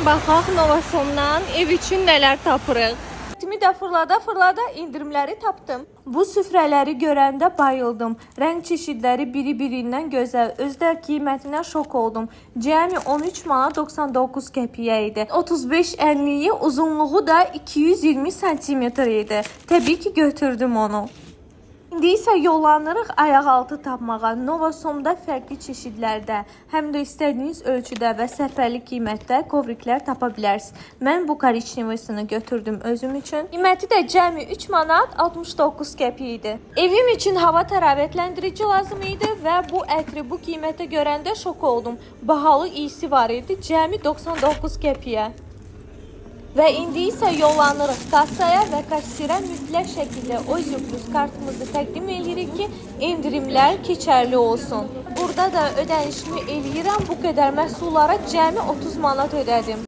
baxaq Novasomdan ev üçün nələr tapırıq. Kimi də fırlada indirimləri tapdım. Bu süfrələri görəndə bayıldım. Rəng çeşidləri biri-birindən gözəl. Özdə qiymətinə şok oldum. Cəmi 13 manat 99 qəpiyə idi. 35-50-yi, uzunluğu da 220 sm idi. Təbii ki, götürdüm onu. İndi isə yollanırıq ayaqaltı tapmağa. Novasomda fərqli çeşidlərdə, həm də istədiyiniz ölçüdə və səfərli qiymətdə kovriklər tapa bilərsiniz. Mən bu korичневısını götürdüm özüm üçün. Qiyməti də cəmi 3 manat 69 qəpik idi. Evim üçün hava təravətləndirici lazım idi və bu ətri bu qiymətə görəndə şok oldum. Bahalı iyisi var idi, cəmi 99 qəpiyə. Və indi isə yollanırıq kassaya və kassirə mütləq şəkildə Ozyuplus kartımızı təqdim edirik ki, indirimlər keçərli olsun. Burada da ödənişimi eləyirəm, bu qədər məhsullara cəmi 30 manat ödədim.